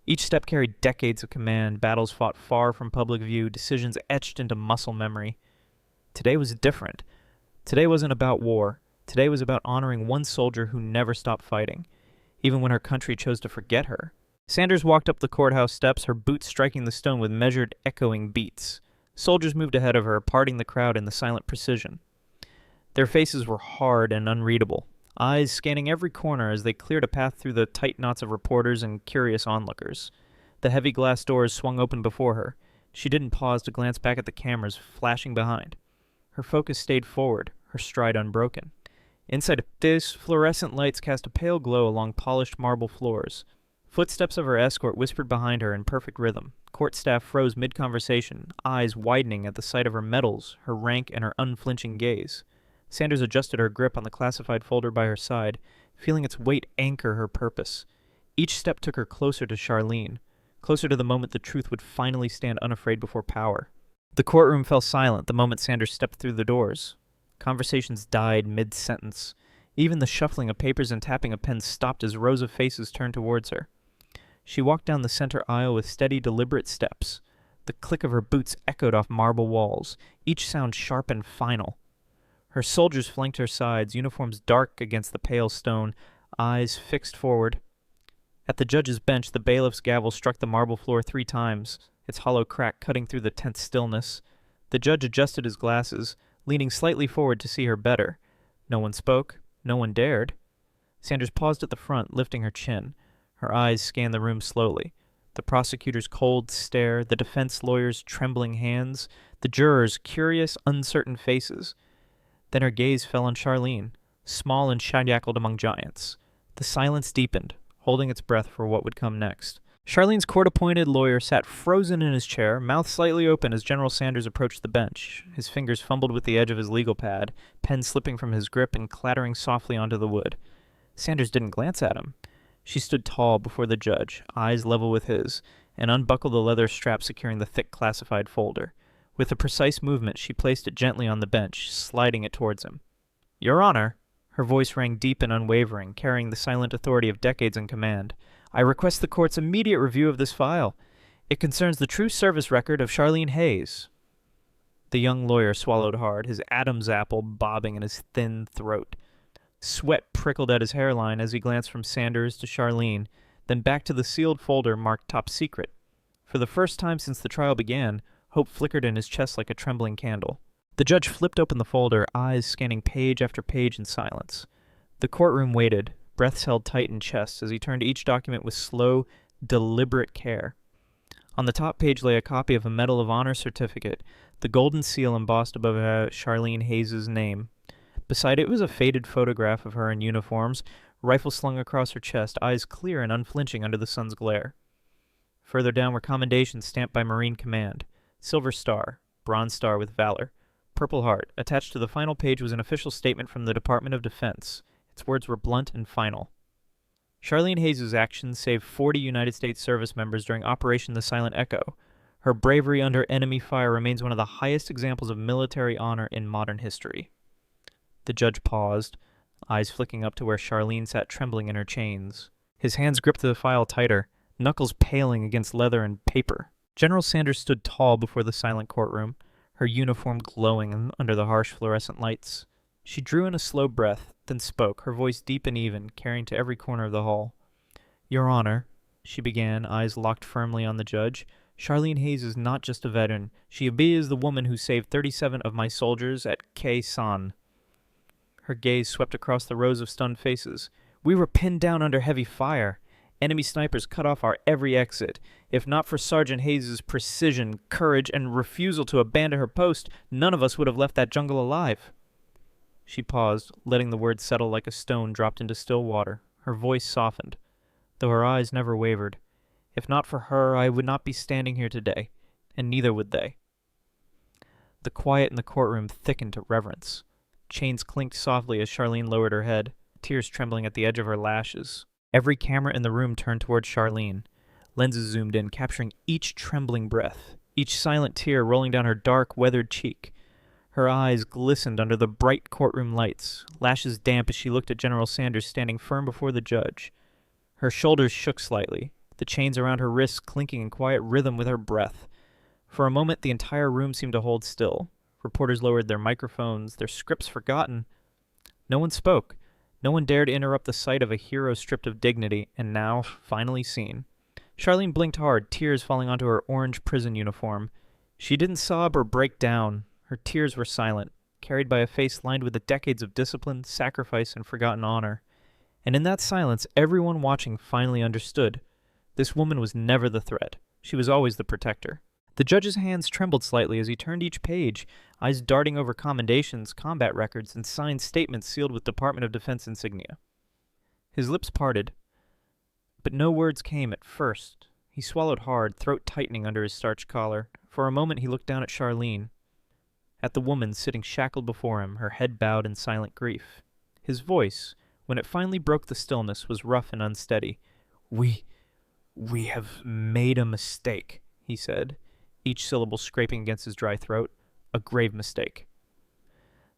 Each step carried decades of command, battles fought far from public view, decisions etched into muscle memory. Today was different. Today wasn't about war. Today was about honoring one soldier who never stopped fighting, even when her country chose to forget her. Sanders walked up the courthouse steps, her boots striking the stone with measured, echoing beats. Soldiers moved ahead of her, parting the crowd in the silent precision. Their faces were hard and unreadable, eyes scanning every corner as they cleared a path through the tight knots of reporters and curious onlookers. The heavy glass doors swung open before her. She didn't pause to glance back at the cameras flashing behind. Her focus stayed forward, her stride unbroken. Inside this, fluorescent lights cast a pale glow along polished marble floors. Footsteps of her escort whispered behind her in perfect rhythm. Court staff froze mid-conversation, eyes widening at the sight of her medals, her rank, and her unflinching gaze. Sanders adjusted her grip on the classified folder by her side, feeling its weight anchor her purpose. Each step took her closer to Charlene, closer to the moment the truth would finally stand unafraid before power. The courtroom fell silent the moment Sanders stepped through the doors. Conversations died mid-sentence. Even the shuffling of papers and tapping of pens stopped as rows of faces turned towards her. She walked down the center aisle with steady, deliberate steps. The click of her boots echoed off marble walls, each sound sharp and final. Her soldiers flanked her sides, uniforms dark against the pale stone, eyes fixed forward. At the judge's bench, the bailiff's gavel struck the marble floor 3 times, its hollow crack cutting through the tense stillness. The judge adjusted his glasses, leaning slightly forward to see her better. No one spoke. No one dared. Sanders paused at the front, lifting her chin. Her eyes scanned the room slowly. The prosecutor's cold stare, the defense lawyer's trembling hands, the jurors' curious, uncertain faces. Then her gaze fell on Charlene, small and shadowed among giants. The silence deepened, holding its breath for what would come next. Charlene's court-appointed lawyer sat frozen in his chair, mouth slightly open as General Sanders approached the bench. His fingers fumbled with the edge of his legal pad, pen slipping from his grip and clattering softly onto the wood. Sanders didn't glance at him. She stood tall before the judge, eyes level with his, and unbuckled the leather strap securing the thick classified folder. With a precise movement, she placed it gently on the bench, sliding it towards him. "Your Honor," her voice rang deep and unwavering, carrying the silent authority of decades in command, "I request the court's immediate review of this file. It concerns the true service record of Charlene Hayes." The young lawyer swallowed hard, his Adam's apple bobbing in his thin throat. Sweat prickled at his hairline as he glanced from Sanders to Charlene, then back to the sealed folder marked Top Secret. For the first time since the trial began, hope flickered in his chest like a trembling candle. The judge flipped open the folder, eyes scanning page after page in silence. The courtroom waited, breaths held tight in chests as he turned each document with slow, deliberate care. On the top page lay a copy of a Medal of Honor certificate, the golden seal embossed above Charlene Hayes' name. Beside it was a faded photograph of her in uniforms, rifle slung across her chest, eyes clear and unflinching under the sun's glare. Further down were commendations stamped by Marine Command. Silver Star, Bronze Star with Valor, Purple Heart. Attached to the final page was an official statement from the Department of Defense. Its words were blunt and final. Charlene Hayes' actions saved 40 United States service members during Operation The Silent Echo. Her bravery under enemy fire remains one of the highest examples of military honor in modern history. The judge paused, eyes flicking up to where Charlene sat trembling in her chains. His hands gripped the file tighter, knuckles paling against leather and paper. General Sanders stood tall before the silent courtroom, her uniform glowing under the harsh fluorescent lights. She drew in a slow breath, then spoke, her voice deep and even, carrying to every corner of the hall. "Your Honor," she began, eyes locked firmly on the judge, "Charlene Hayes is not just a veteran. She is the woman who saved 37 of my soldiers at Khe Sanh." Her gaze swept across the rows of stunned faces. "We were pinned down under heavy fire. Enemy snipers cut off our every exit. If not for Sergeant Hayes' precision, courage, and refusal to abandon her post, none of us would have left that jungle alive." She paused, letting the words settle like a stone dropped into still water. Her voice softened, though her eyes never wavered. "If not for her, I would not be standing here today, and neither would they." The quiet in the courtroom thickened to reverence. Chains clinked softly as Charlene lowered her head, tears trembling at the edge of her lashes. Every camera in the room turned toward Charlene. Lenses zoomed in, capturing each trembling breath, each silent tear rolling down her dark, weathered cheek. Her eyes glistened under the bright courtroom lights, lashes damp as she looked at General Sanders standing firm before the judge. Her shoulders shook slightly, the chains around her wrists clinking in quiet rhythm with her breath. For a moment, the entire room seemed to hold still. Reporters lowered their microphones, their scripts forgotten. No one spoke. No one dared interrupt the sight of a hero stripped of dignity, and now, finally seen. Charlene blinked hard, tears falling onto her orange prison uniform. She didn't sob or break down. Her tears were silent, carried by a face lined with the decades of discipline, sacrifice, and forgotten honor. And in that silence, everyone watching finally understood. This woman was never the threat. She was always the protector. The judge's hands trembled slightly as he turned each page, eyes darting over commendations, combat records, and signed statements sealed with Department of Defense insignia. His lips parted, but no words came at first. He swallowed hard, throat tightening under his starched collar. For a moment he looked down at Charlene, at the woman sitting shackled before him, her head bowed in silent grief. His voice, when it finally broke the stillness, was rough and unsteady. We have made a mistake," he said, each syllable scraping against his dry throat. "A grave mistake."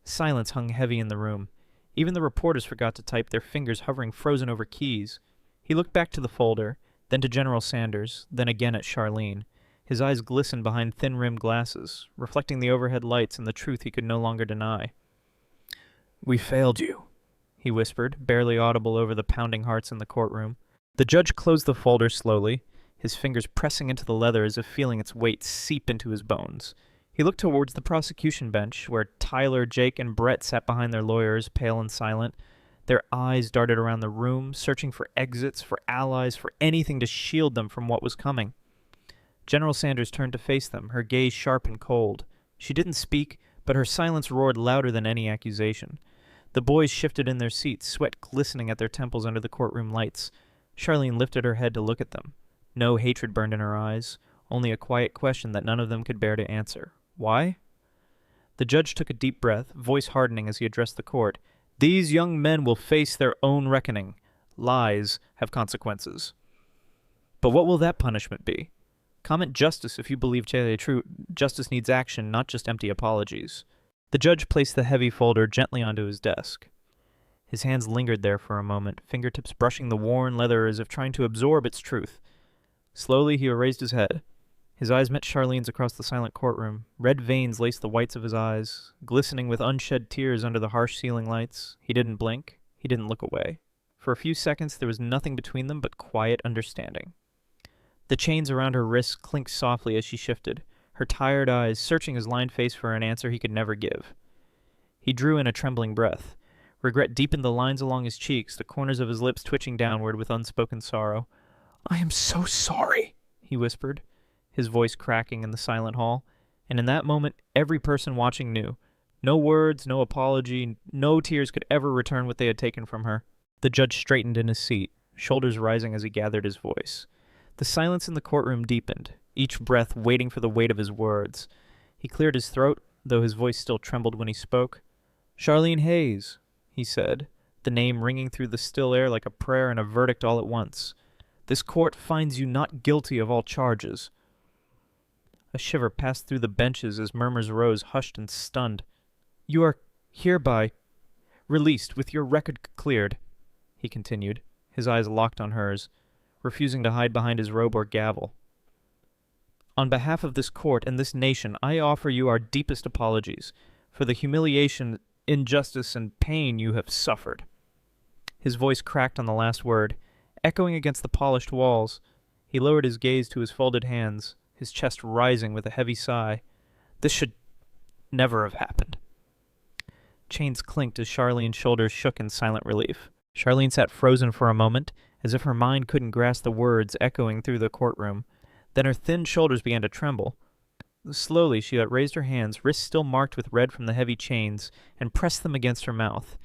Silence hung heavy in the room. Even the reporters forgot to type, their fingers hovering frozen over keys. He looked back to the folder, then to General Sanders, then again at Charlene. His eyes glistened behind thin-rimmed glasses, reflecting the overhead lights and the truth he could no longer deny. "We failed you," he whispered, barely audible over the pounding hearts in the courtroom. The judge closed the folder slowly, his fingers pressing into the leather as if feeling its weight seep into his bones. He looked towards the prosecution bench, where Tyler, Jake, and Brett sat behind their lawyers, pale and silent. Their eyes darted around the room, searching for exits, for allies, for anything to shield them from what was coming. General Sanders turned to face them, her gaze sharp and cold. She didn't speak, but her silence roared louder than any accusation. The boys shifted in their seats, sweat glistening at their temples under the courtroom lights. Charlene lifted her head to look at them. No hatred burned in her eyes, only a quiet question that none of them could bear to answer. Why? The judge took a deep breath, voice hardening as he addressed the court. "These young men will face their own reckoning. Lies have consequences." "But what will that punishment be? Comment justice if you believe true. Justice needs action, not just empty apologies." The judge placed the heavy folder gently onto his desk. His hands lingered there for a moment, fingertips brushing the worn leather as if trying to absorb its truth. Slowly he raised his head. His eyes met Charlene's across the silent courtroom. Red veins laced the whites of his eyes, glistening with unshed tears under the harsh ceiling lights. He didn't blink. He didn't look away. For a few seconds there was nothing between them but quiet understanding. The chains around her wrists clinked softly as she shifted, her tired eyes searching his lined face for an answer he could never give. He drew in a trembling breath. Regret deepened the lines along his cheeks, the corners of his lips twitching downward with unspoken sorrow. "I am so sorry," he whispered, his voice cracking in the silent hall. And in that moment, every person watching knew. No words, no apology, no tears could ever return what they had taken from her. The judge straightened in his seat, shoulders rising as he gathered his voice. The silence in the courtroom deepened, each breath waiting for the weight of his words. He cleared his throat, though his voice still trembled when he spoke. "Charlene Hayes," he said, the name ringing through the still air like a prayer and a verdict all at once. "This court finds you not guilty of all charges." A shiver passed through the benches as murmurs rose, hushed and stunned. "You are hereby released with your record cleared," he continued, his eyes locked on hers, refusing to hide behind his robe or gavel. "On behalf of this court and this nation, I offer you our deepest apologies for the humiliation, injustice, and pain you have suffered." His voice cracked on the last word, echoing against the polished walls. He lowered his gaze to his folded hands, his chest rising with a heavy sigh. "This should never have happened." Chains clinked as Charlene's shoulders shook in silent relief. Charlene sat frozen for a moment, as if her mind couldn't grasp the words echoing through the courtroom. Then her thin shoulders began to tremble. Slowly she raised her hands, wrists still marked with red from the heavy chains, and pressed them against her mouth.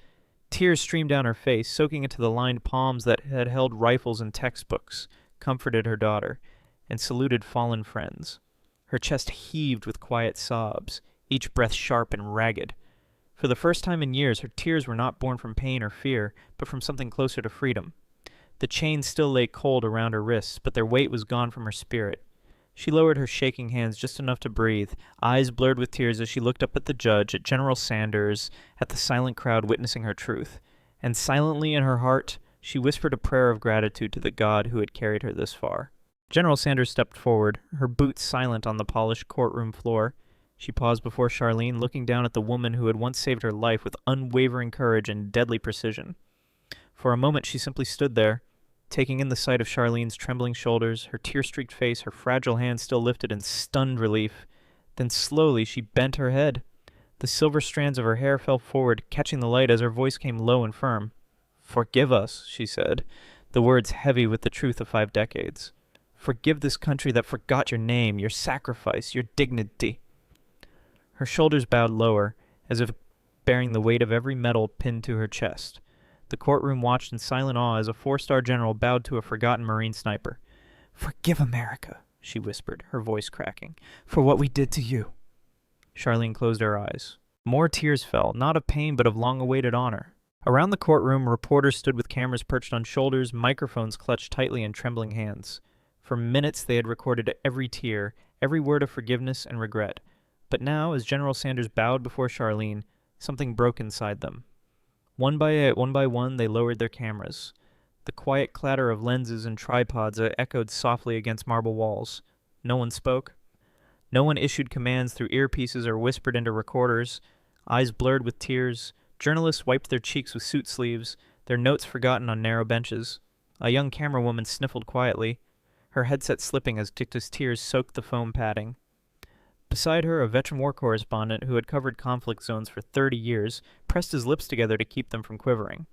Tears streamed down her face, soaking into the lined palms that had held rifles and textbooks, comforted her daughter, and saluted fallen friends. Her chest heaved with quiet sobs, each breath sharp and ragged. For the first time in years, her tears were not born from pain or fear, but from something closer to freedom. The chains still lay cold around her wrists, but their weight was gone from her spirit. She lowered her shaking hands just enough to breathe, eyes blurred with tears as she looked up at the judge, at General Sanders, at the silent crowd witnessing her truth. And silently in her heart, she whispered a prayer of gratitude to the God who had carried her this far. General Sanders stepped forward, her boots silent on the polished courtroom floor. She paused before Charlene, looking down at the woman who had once saved her life with unwavering courage and deadly precision. For a moment she simply stood there, taking in the sight of Charlene's trembling shoulders, her tear-streaked face, her fragile hands still lifted in stunned relief. Then slowly she bent her head. The silver strands of her hair fell forward, catching the light as her voice came low and firm. "Forgive us," she said, the words heavy with the truth of 5 decades. "Forgive this country that forgot your name, your sacrifice, your dignity." Her shoulders bowed lower, as if bearing the weight of every medal pinned to her chest. The courtroom watched in silent awe as a 4-star general bowed to a forgotten Marine sniper. "Forgive America," she whispered, her voice cracking, "for what we did to you." Charlene closed her eyes. More tears fell, not of pain but of long-awaited honor. Around the courtroom, reporters stood with cameras perched on shoulders, microphones clutched tightly in trembling hands. For minutes they had recorded every tear, every word of forgiveness and regret. But now, as General Sanders bowed before Charlene, something broke inside them. One by one, they lowered their cameras. The quiet clatter of lenses and tripods echoed softly against marble walls. No one spoke. No one issued commands through earpieces or whispered into recorders. Eyes blurred with tears, journalists wiped their cheeks with suit sleeves, their notes forgotten on narrow benches. A young camerawoman sniffled quietly, her headset slipping as Dicta's tears soaked the foam padding. Beside her, a veteran war correspondent who had covered conflict zones for 30 years pressed his lips together to keep them from quivering.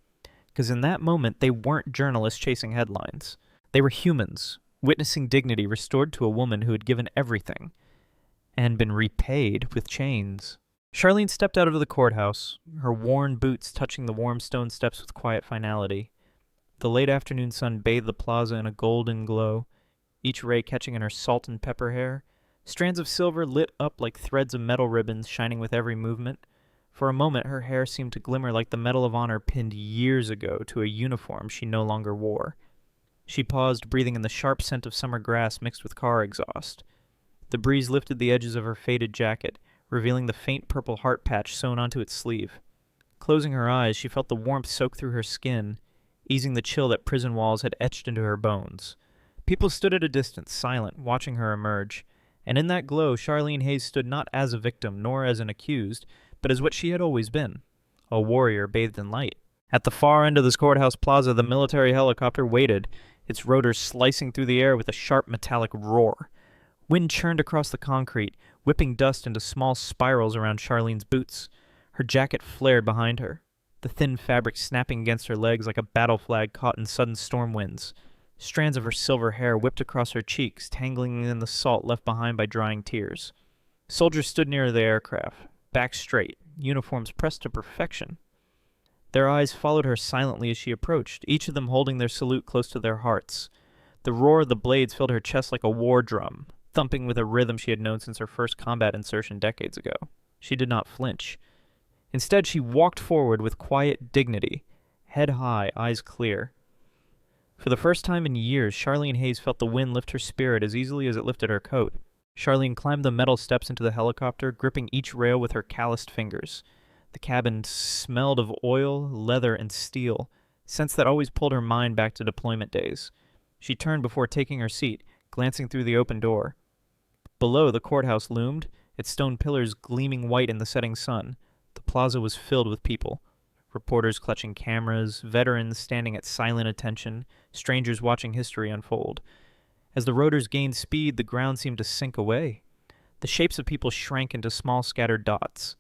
Because in that moment, they weren't journalists chasing headlines. They were humans, witnessing dignity restored to a woman who had given everything and been repaid with chains. Charlene stepped out of the courthouse, her worn boots touching the warm stone steps with quiet finality. The late afternoon sun bathed the plaza in a golden glow, each ray catching in her salt and pepper hair. Strands of silver lit up like threads of metal ribbons shining with every movement. For a moment, her hair seemed to glimmer like the Medal of Honor pinned years ago to a uniform she no longer wore. She paused, breathing in the sharp scent of summer grass mixed with car exhaust. The breeze lifted the edges of her faded jacket, revealing the faint purple heart patch sewn onto its sleeve. Closing her eyes, she felt the warmth soak through her skin, easing the chill that prison walls had etched into her bones. People stood at a distance, silent, watching her emerge. And in that glow, Charlene Hayes stood not as a victim, nor as an accused, but as what she had always been, a warrior bathed in light. At the far end of this courthouse plaza, the military helicopter waited, its rotors slicing through the air with a sharp metallic roar. Wind churned across the concrete, whipping dust into small spirals around Charlene's boots. Her jacket flared behind her, the thin fabric snapping against her legs like a battle flag caught in sudden storm winds. Strands of her silver hair whipped across her cheeks, tangling in the salt left behind by drying tears. Soldiers stood near the aircraft, backs straight, uniforms pressed to perfection. Their eyes followed her silently as she approached, each of them holding their salute close to their hearts. The roar of the blades filled her chest like a war drum, thumping with a rhythm she had known since her first combat insertion decades ago. She did not flinch. Instead, she walked forward with quiet dignity, head high, eyes clear. For the first time in years, Charlene Hayes felt the wind lift her spirit as easily as it lifted her coat. Charlene climbed the metal steps into the helicopter, gripping each rail with her calloused fingers. The cabin smelled of oil, leather, and steel, scents that always pulled her mind back to deployment days. She turned before taking her seat, glancing through the open door. Below, the courthouse loomed, its stone pillars gleaming white in the setting sun. The plaza was filled with people. Reporters clutching cameras, veterans standing at silent attention, strangers watching history unfold. As the rotors gained speed, the ground seemed to sink away. The shapes of people shrank into small scattered dots.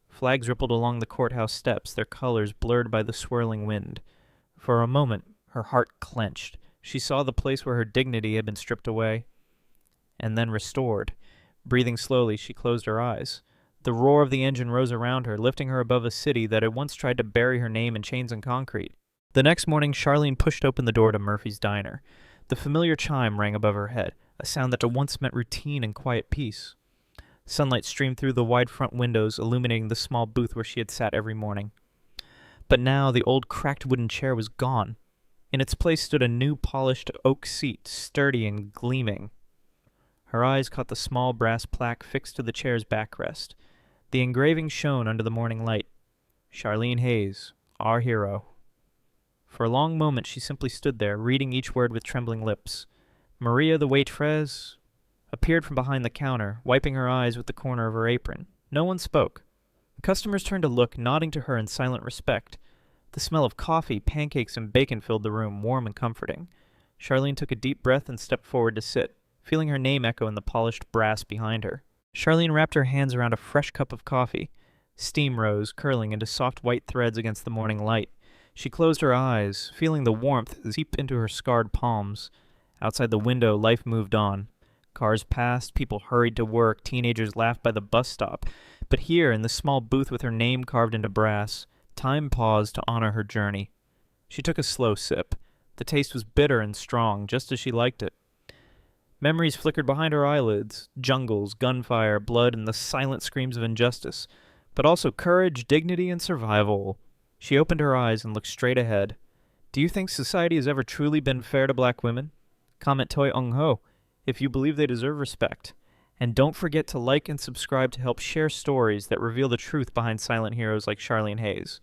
Flags rippled along the courthouse steps, their colors blurred by the swirling wind. For a moment, her heart clenched. She saw the place where her dignity had been stripped away, and then restored. Breathing slowly, she closed her eyes. The roar of the engine rose around her, lifting her above a city that had once tried to bury her name in chains and concrete. The next morning, Charlene pushed open the door to Murphy's Diner. The familiar chime rang above her head, a sound that once meant routine and quiet peace. Sunlight streamed through the wide front windows, illuminating the small booth where she had sat every morning. But now the old cracked wooden chair was gone. In its place stood a new polished oak seat, sturdy and gleaming. Her eyes caught the small brass plaque fixed to the chair's backrest. The engraving shone under the morning light. Charlene Hayes, our hero. For a long moment she simply stood there, reading each word with trembling lips. Maria, the waitress, appeared from behind the counter, wiping her eyes with the corner of her apron. No one spoke. The customers turned to look, nodding to her in silent respect. The smell of coffee, pancakes, and bacon filled the room, warm and comforting. Charlene took a deep breath and stepped forward to sit, feeling her name echo in the polished brass behind her. Charlene wrapped her hands around a fresh cup of coffee. Steam rose, curling into soft white threads against the morning light. She closed her eyes, feeling the warmth seep into her scarred palms. Outside the window, life moved on. Cars passed, people hurried to work, teenagers laughed by the bus stop. But here, in the small booth with her name carved into brass, time paused to honor her journey. She took a slow sip. The taste was bitter and strong, just as she liked it. Memories flickered behind her eyelids, jungles, gunfire, blood, and the silent screams of injustice, but also courage, dignity, and survival. She opened her eyes and looked straight ahead. Do you think society has ever truly been fair to black women? Comment Toi Ung Ho if you believe they deserve respect. And don't forget to like and subscribe to help share stories that reveal the truth behind silent heroes like Charlene Hayes.